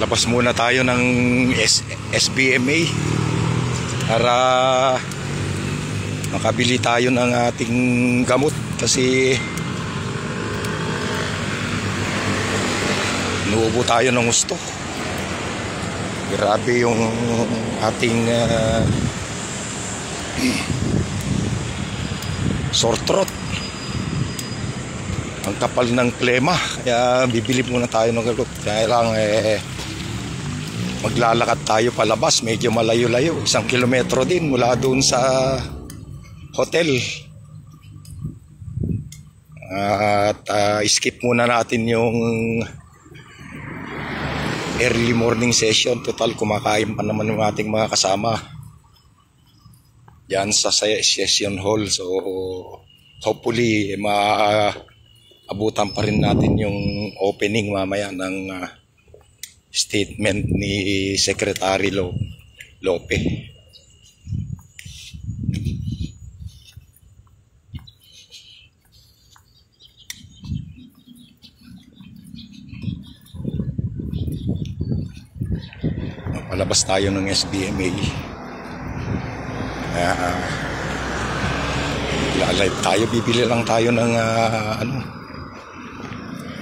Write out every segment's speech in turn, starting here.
labas muna tayo ng SBMA para makabili tayo ng ating gamot kasi nuubo tayo ng gusto. Grabe yung ating sore throat, ang kapal ng plema, kaya bibili muna tayo ng gamot. Kaya lang maglalakad tayo palabas, medyo malayo-layo, 1 kilometro din mula doon sa hotel. At skip muna natin yung early morning session. Total kumakain pa naman yung ating mga kasama yan sa session hall. So hopefully maabutan pa rin natin yung opening mamaya ng statement ni Secretary Lope. Palabas tayo ng SBMA. Live tayo, bibili lang tayo ng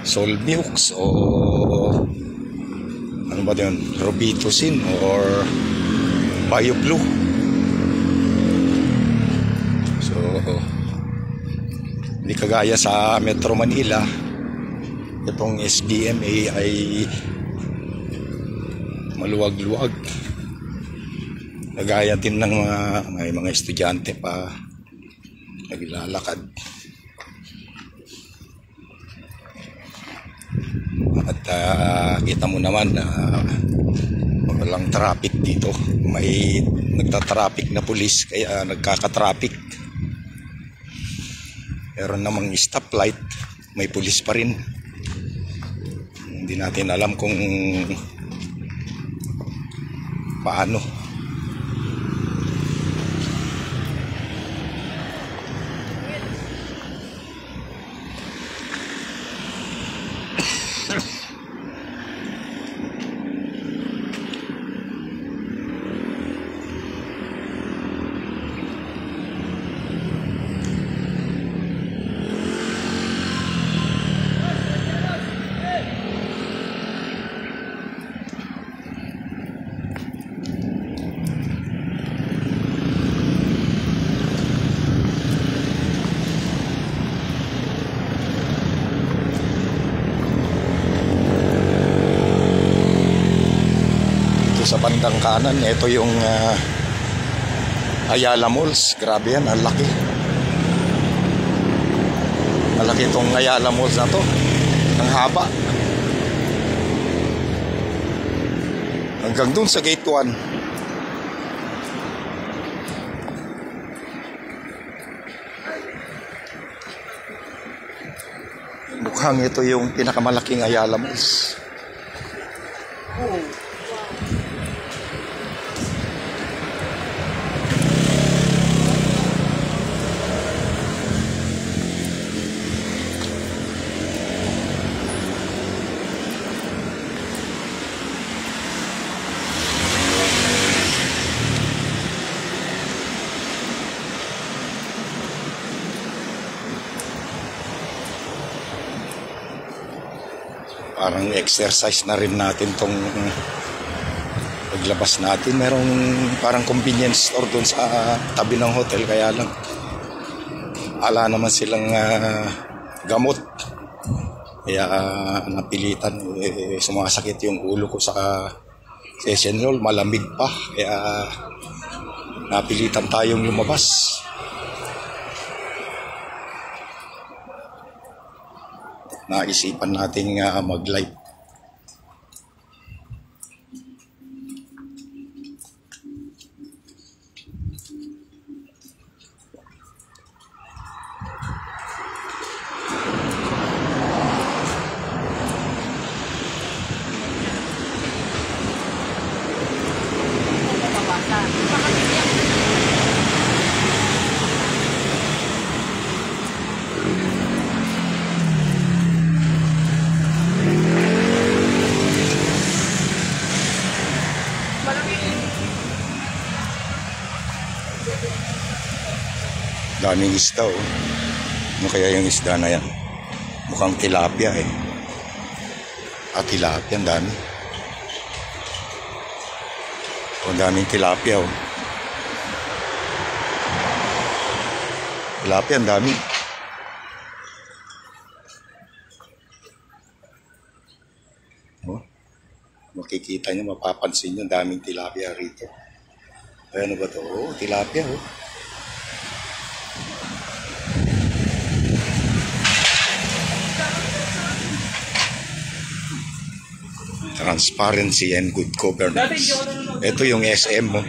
Solmux o ano ba yun, Robitussin or BioBlue. So hindi kagaya sa Metro Manila, itong SBMA ay maluwag-luwag. Nagaya din ng may mga estudyante pa naglalakad. At kita mo naman na walang traffic dito. May nagtatraffic na pulis kaya nagkakatraffic. Meron namang stoplight, may pulis pa rin. Hindi natin alam kung paano. Sa bandang kanan, ito yung Ayala Malls. Grabe yan, ang laki. Malaki itong Ayala Malls na to. Ang haba. Hanggang dun sa gate 1. Mukhang ito yung pinakamalaking Ayala Malls. Parang exercise na rin natin tong paglabas natin. Merong parang convenience store doon sa tabi ng hotel, kaya lang ala naman silang gamot, kaya napilitan. Sumasakit yung ulo ko sa session hall, malamig pa, kaya napilitan tayong lumabas. Naisipan natin mag-live. Daming isda oh. Ano kaya yung isda na yan? Mukhang tilapia eh. Tilapia, ang dami. Ang daming tilapia oh. Tilapia, ang dami. Oh. Makikita nyo, mapapansin nyo, ang daming tilapia rito. Ay, ano ba ito? Oh, tilapia oh. Transparency and good governance. Ito yung SM mo.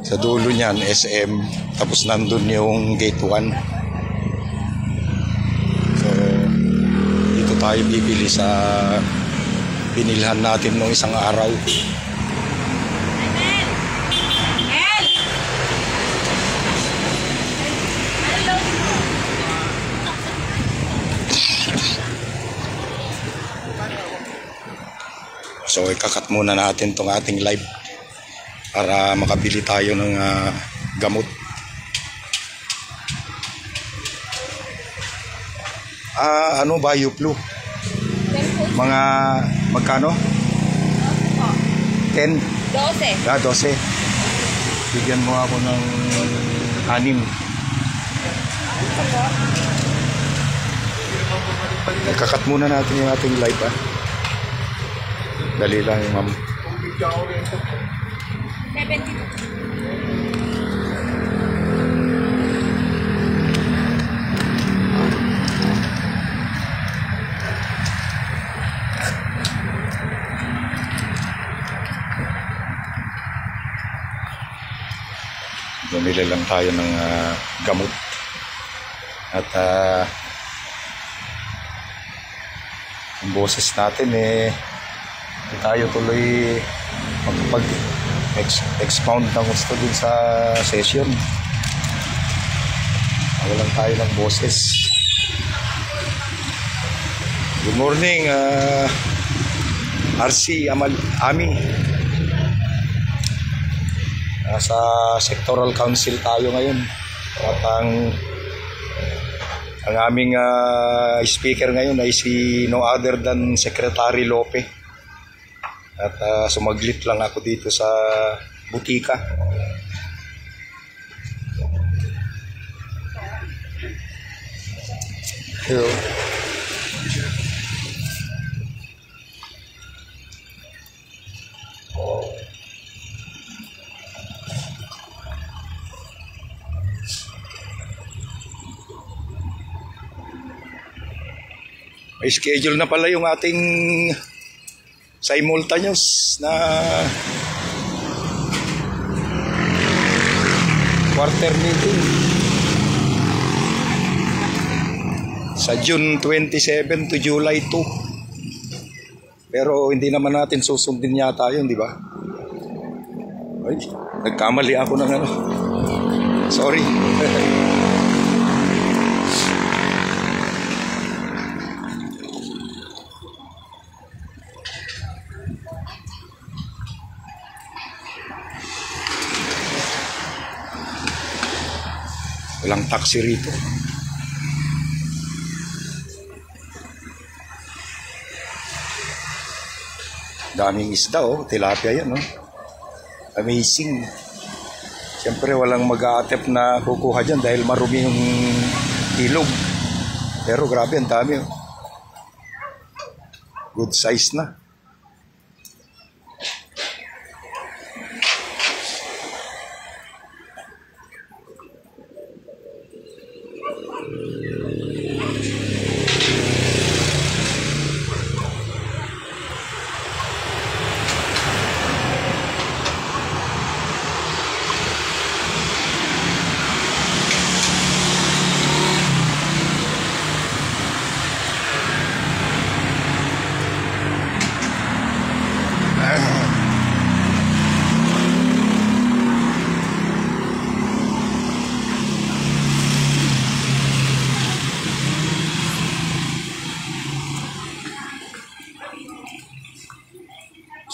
Sa dulo niyan, SM, tapos nandun yung gate 1. So, dito tayo bibili sa binilhan natin nung isang araw. So, ikakat muna natin tong ating live para makabili tayo ng gamot. Ano ba Yuplu? Mga magkano? 10? 12. 12. Bigyan mo ako ng 6. Ikakat muna natin yung ating live Dali lang yung ma'am. 72. Bumili lang tayo ng gamot. At ang boses natin hindi tayo tuloy expound ng gusto dun sa session. Walang tayo ng boses. Good morning, RC Ami. Nasa sectoral council tayo ngayon. At ang aming speaker ngayon ay si no other than Secretary Lope. At sumaglit lang ako dito sa butika. Hello. May schedule na pala yung ating simultaneous na quarter meeting sa June 27 to July 2. Pero hindi naman natin susundin yata yun, di ba? Ay, nagkamali ako ng ano. Sorry. Walang taxi rito. Daming isda tilapia yan Amazing. Siyempre walang mag-a-attempt na kukuha dyan dahil marumi yung ilog. Pero grabe, ang dami Good size na.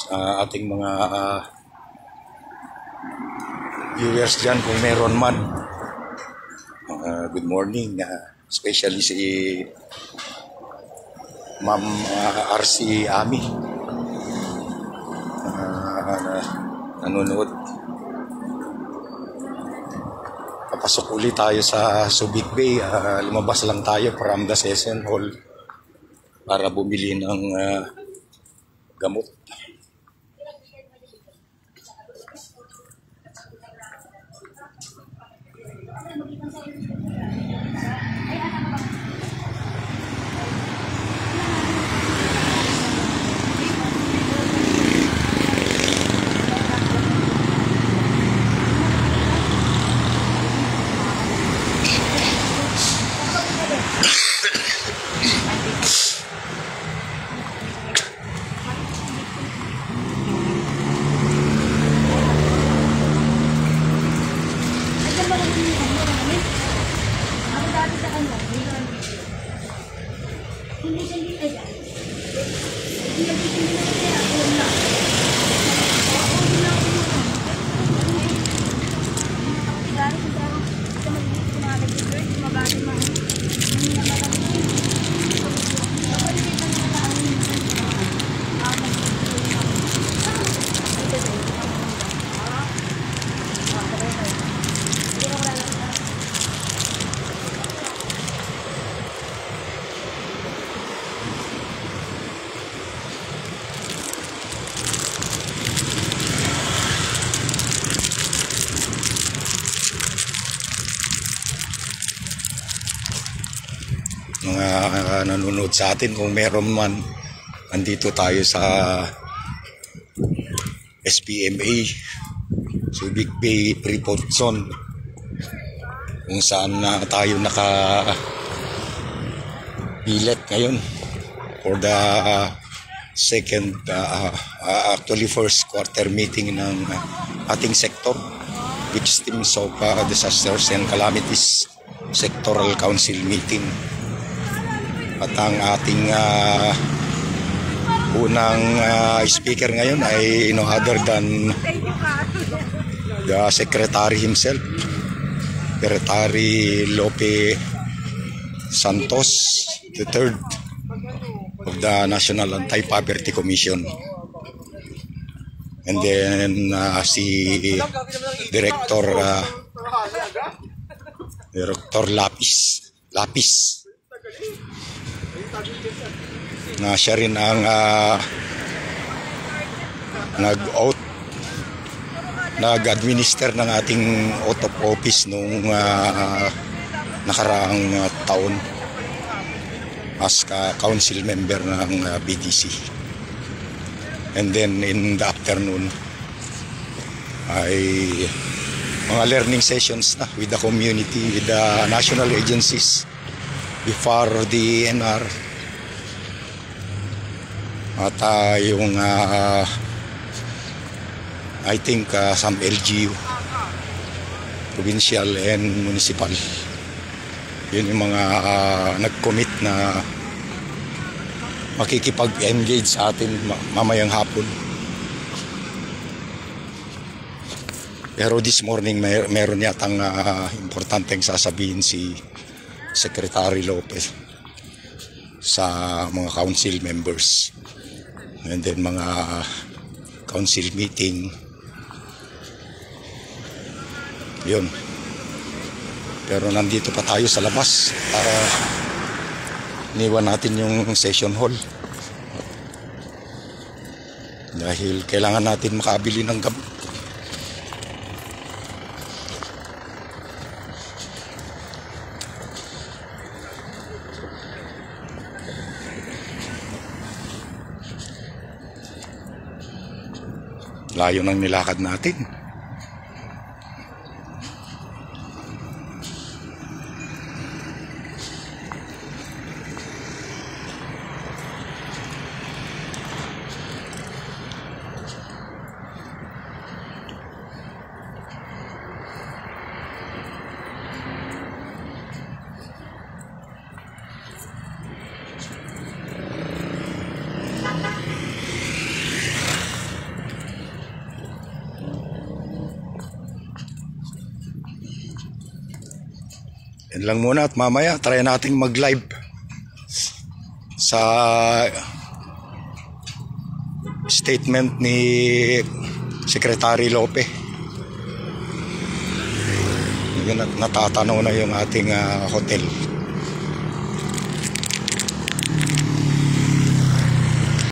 ating mga viewers dyan kung meron man. Good morning, especially si Ma'am RC Ami nanonood. Papasok ulit tayo sa Subic Bay. Lumabas lang tayo from the session hall para bumili ng gamot. Mga nanonood sa atin, kung meron man, andito tayo sa SPMA Subic Bay Freeport Zone, kung saan tayo nakabilet ngayon for the actually first quarter meeting ng ating sector, Victims of Disasters and Calamities Sectoral Council meeting. At ang ating unang speaker ngayon ay no other than the Secretary himself, Secretary Lope Santos III of the National Anti-Poverty Commission. And then si Director Lapis na siya rin ang nag-administer ng ating oath of office nung nakaraang taon as council member ng BDC. And then in the afternoon ay mga learning sessions na with the community, with the national agencies, before the NR, at yung I think some LGU, provincial and municipal. Yun yung mga nag-commit na makikipag-engage sa atin mamayang hapon. Pero this morning meron yatang importanteng sasabihin si Secretary Lopez sa mga council members, and then mga council meeting. Yun. Pero nandito pa tayo sa labas para iniwan natin yung session hall dahil kailangan natin makabili ng gamot. Layo ng nilakad natin. Yan lang muna at mamaya try nating mag-live sa statement ni Secretary Lope. Natatanaw na yung ating hotel.